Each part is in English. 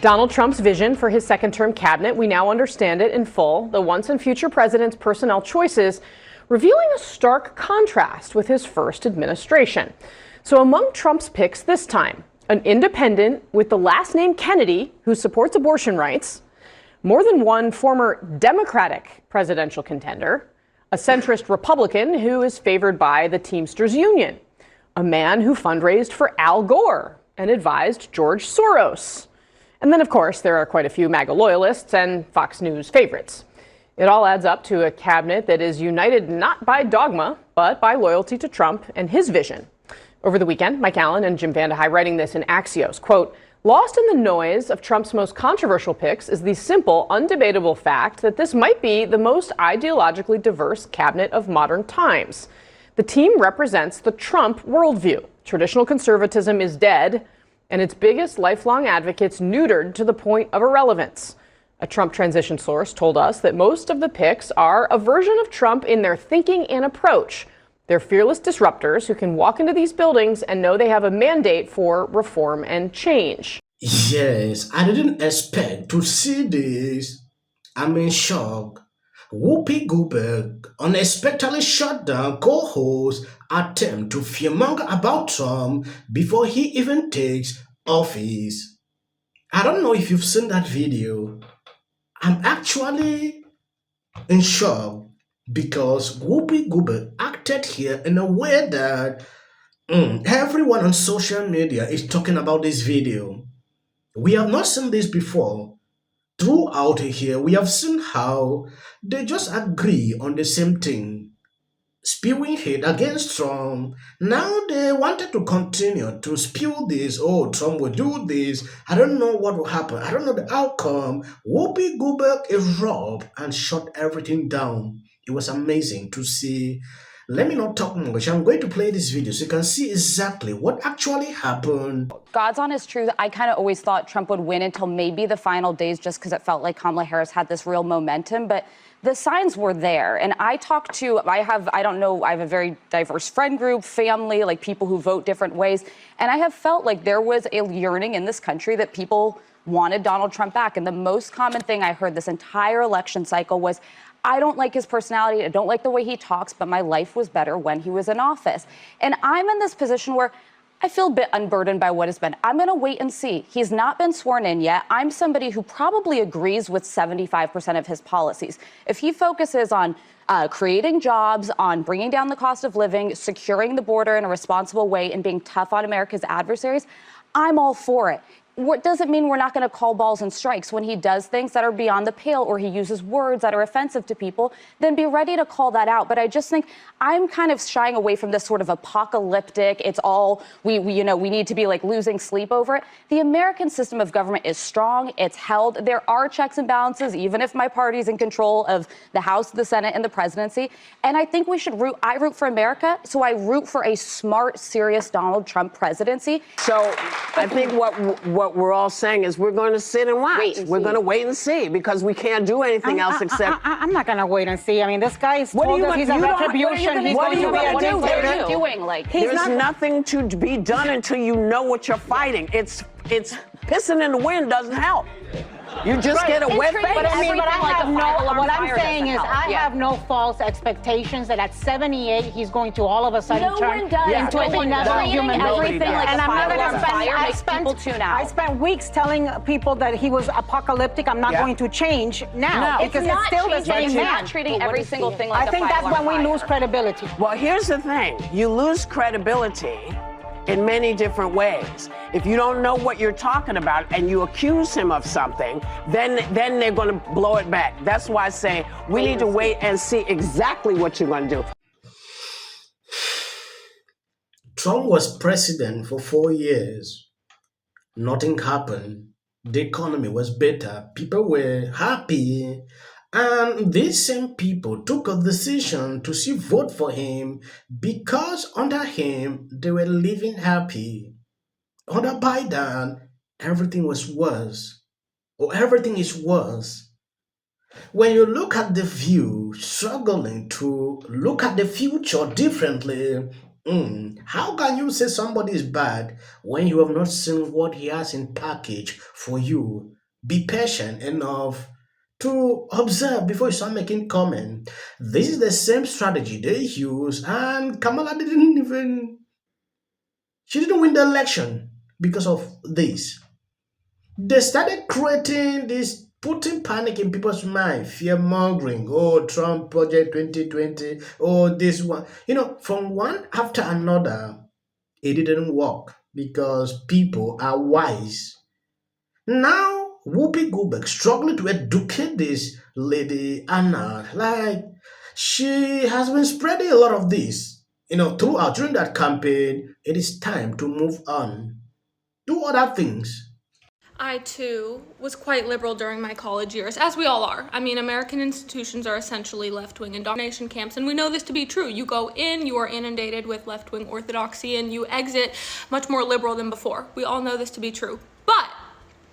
Donald Trump's vision for his second-term cabinet, we now understand it in full. The once and future president's personnel choices revealing a stark contrast with his first administration. So among Trump's picks this time, an independent with the last name Kennedy who supports abortion rights, more than one former Democratic presidential contender, a centrist Republican who is favored by the Teamsters Union, a man who fundraised for Al Gore and advised George Soros. And then, of course, there are quite a few MAGA loyalists and Fox News favorites. It all adds up to a cabinet that is united not by dogma, but by loyalty to Trump and his vision. Over the weekend, Mike Allen and Jim Vandehei writing this in Axios, quote, "Lost in the noise of Trump's most controversial picks is the simple, undebatable fact that this might be the most ideologically diverse cabinet of modern times. The team represents the Trump worldview. Traditional conservatism is dead, and its biggest lifelong advocates neutered to the point of irrelevance." A Trump transition source told us that most of the picks are a version of Trump in their thinking and approach. They're fearless disruptors who can walk into these buildings and know they have a mandate for reform and change. Yes, I didn't expect to see this. I'm in shock. Whoopi Goldberg unexpectedly shut down co-host attempt to fearmonger about Trump before he even takes office. I don't know if you've seen that video. I'm actually in shock because Whoopi Goldberg acted here in a way that everyone on social media is talking about this video. We have not seen this before. Throughout here, we have seen how they just agree on the same thing, spewing hate against Trump. Now they wanted to continue to spew this. Oh, Trump will do this. I don't know what will happen. I don't know the outcome. Whoopi Goldberg erupted and shut everything down. It was amazing to see. Let me not talk much. I'm going to play this video so you can see exactly what actually happened. God's honest truth, I kind of always thought Trump would win until maybe the final days just because it felt like Kamala Harris had this real momentum. But the signs were there. And I have a very diverse friend group, family, like people who vote different ways. And I have felt like there was a yearning in this country that people wanted Donald Trump back. And the most common thing I heard this entire election cycle was, I don't like his personality. I don't like the way he talks, but my life was better when he was in office. And I'm in this position where I feel a bit unburdened by what has been. I'm going to wait and see. He's not been sworn in yet. I'm somebody who probably agrees with 75% of his policies. If he focuses on creating jobs, on bringing down the cost of living, securing the border in a responsible way, and being tough on America's adversaries, I'm all for it. What doesn't mean we're not going to call balls and strikes when he does things that are beyond the pale or he uses words that are offensive to people, then be ready to call that out. But I just think I'm kind of shying away from this sort of apocalyptic, it's all, we need to be like losing sleep over it. The American system of government is strong. It's held. There are checks and balances, even if my party's in control of the House, the Senate, and the presidency. And I think we should I root for America, so I root for a smart, serious Donald Trump presidency. So I think what we're all saying is we're going to sit and watch. We're going to wait and see because we can't do anything else except. I'm not going to wait and see. I mean, this guy is told us he's a retribution. He's going to be a dictator. There's nothing to be done until you know what you're fighting. It's pissing in the wind doesn't help. You just get a wet face. But what I'm saying is I have no false expectations that at 78 he's going to all of a sudden turn into a benevolent human being. And I'm not going to spend. I spent weeks telling people that he was apocalyptic. I'm not going to change now because it's still the same man. Not treating every single thing like I think that's when we lose credibility. Well, here's the thing: you lose credibility in many different ways. If you don't know what you're talking about and you accuse him of something, then they're going to blow it back. That's why I say we need to wait and see exactly what you're going to do. Trump was president for 4 years. Nothing happened. The economy was better. People were happy. And these same people took a decision to vote for him because under him they were living happy. Under Biden, everything was worse, or everything is worse. When you look at the view, struggling to look at the future differently, How can you say somebody is bad when you have not seen what he has in package for you? Be patient enough to observe before you start making comment. This is the same strategy they use, and Kamala didn't even she didn't win the election because of this. They started creating this, putting panic in people's mind, fear mongering. Oh, Trump Project 2020. Oh, this one. From one after another, it didn't work because people are wise. Now, Whoopi Goldberg struggling to educate this lady Anna. Like, she has been spreading a lot of this. Throughout during that campaign, it is time to move on. Do other things. I, too, was quite liberal during my college years, as we all are. I mean, American institutions are essentially left-wing indoctrination camps, and we know this to be true. You go in, you are inundated with left-wing orthodoxy, and you exit much more liberal than before. We all know this to be true. But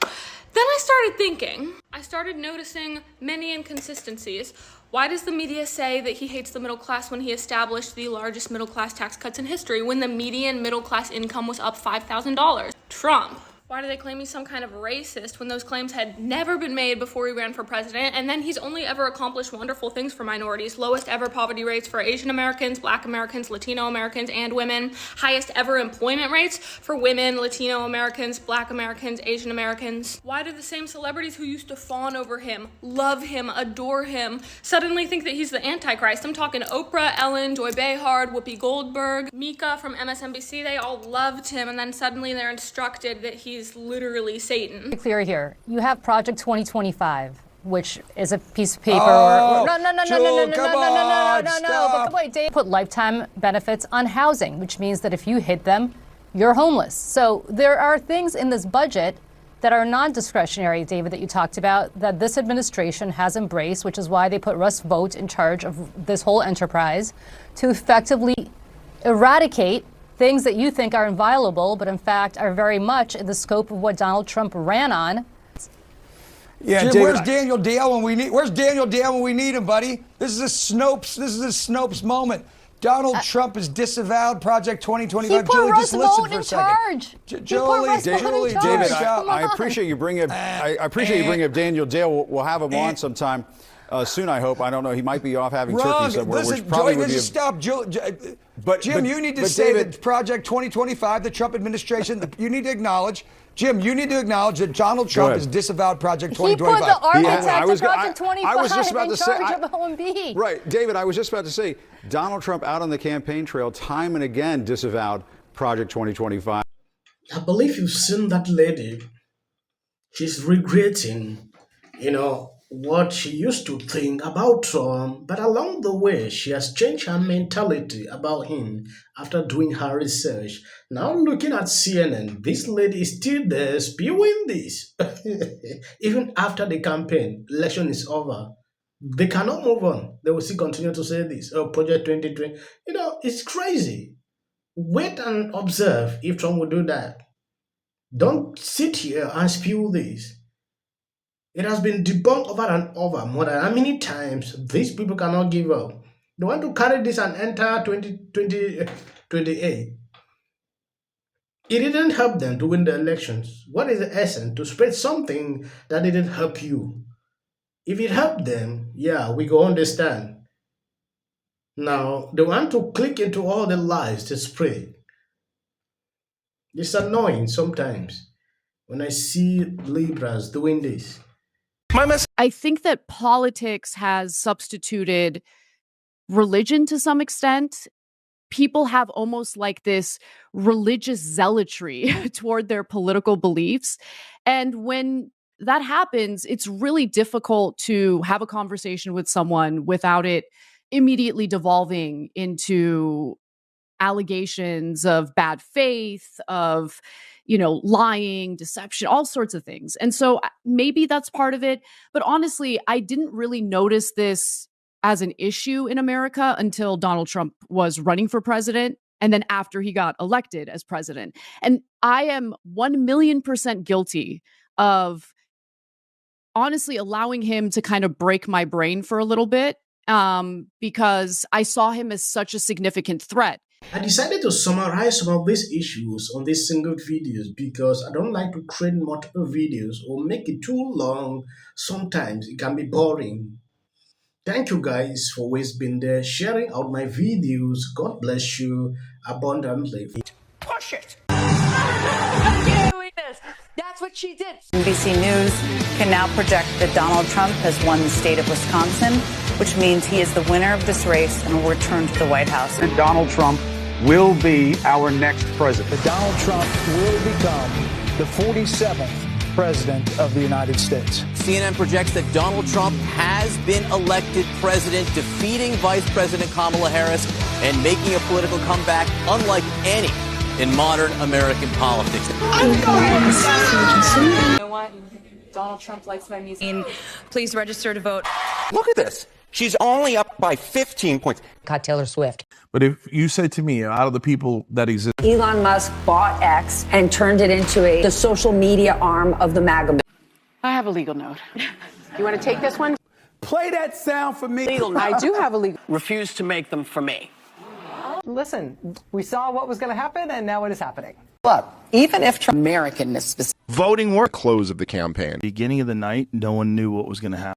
then I started thinking, I started noticing many inconsistencies. Why does the media say that he hates the middle class when he established the largest middle class tax cuts in history, when the median middle class income was up $5,000? Trump. Why do they claim he's some kind of racist when those claims had never been made before he ran for president? And then he's only ever accomplished wonderful things for minorities. Lowest ever poverty rates for Asian Americans, Black Americans, Latino Americans, and women. Highest ever employment rates for women, Latino Americans, Black Americans, Asian Americans. Why do the same celebrities who used to fawn over him, love him, adore him, suddenly think that he's the Antichrist? I'm talking Oprah, Ellen, Joy Behar, Whoopi Goldberg, Mika from MSNBC. They all loved him, and then suddenly they're instructed that he's literally Satan. Be clear here. You have Project 2025, which is a piece of paper. No. But wait, Dave put lifetime benefits on housing, which means that if you hit them, you're homeless. So there are things in this budget that are non-discretionary, David, that you talked about, that this administration has embraced, which is why they put Russ Vought in charge of this whole enterprise to effectively eradicate things that you think are inviolable, but in fact are very much in the scope of what Donald Trump ran on. Yeah, Jim, where's Daniel Dale when we need him, buddy? This is a Snopes moment. Donald Trump has disavowed Project 2025. He put Julie, Russ just listen Vought for a in second. charge. Julie, David, I appreciate you bringing up. I appreciate you bringing up Daniel Dale. We'll have him on sometime soon. I hope. I don't know. He might be off having turkey somewhere. Listen, which probably would be. Stop, Jim. You need to say David, that Project 2025, the Trump administration. You need to acknowledge. Jim, you need to acknowledge that Donald Trump has disavowed Project 2025. He put the architect of Project 25 I was just about in to charge of OMB. Right, David, I was just about to say, Donald Trump out on the campaign trail time and again disavowed Project 2025. I believe you've seen that lady. She's regretting, what she used to think about Trump, but along the way, she has changed her mentality about him after doing her research. Now, looking at CNN, this lady is still there spewing this. Even after the campaign, election is over. They cannot move on. They will still continue to say this. Oh, Project 2020. It's crazy. Wait and observe if Trump will do that. Don't sit here and spew this. It has been debunked over and over more than how many times these people cannot give up. They want to carry this and enter 2028. It didn't help them to win the elections. What is the essence? To spread something that didn't help you. If it helped them, yeah, we go understand. Now, they want to click into all the lies they spread. It's annoying sometimes when I see Libras doing this. I think that politics has substituted religion to some extent. People have almost like this religious zealotry toward their political beliefs. And when that happens, it's really difficult to have a conversation with someone without it immediately devolving into allegations of bad faith, of lying, deception, all sorts of things. And so maybe that's part of it. But honestly, I didn't really notice this as an issue in America until Donald Trump was running for president and then after he got elected as president. And I am 1,000,000% guilty of honestly allowing him to kind of break my brain for a little bit because I saw him as such a significant threat. I decided to summarize some of these issues on these single videos because I don't like to create multiple videos or make it too long. Sometimes it can be boring. Thank you guys for always being there, sharing out my videos. God bless you abundantly. Push it. That's what she did. NBC News can now project that Donald Trump has won the state of Wisconsin, which means he is the winner of this race and will return to the White House. Donald Trump will be our next president. Donald Trump will become the 47th president of the United States. CNN projects that Donald Trump has been elected president, defeating Vice President Kamala Harris and making a political comeback unlike any in modern American politics. You know what? Donald Trump likes my music. Please register to vote. Look at this. She's only up by 15 points. Caught Taylor Swift. But if you said to me, out of the people that exist, Elon Musk bought X and turned it into the social media arm of the MAGA. I have a legal note. You want to take this one? Play that sound for me. Legal note. I do have a legal. Refuse to make them for me. Listen, we saw what was going to happen, and now it is happening. Look, even if Americanness. voting were close of the campaign. Beginning of the night, no one knew what was going to happen.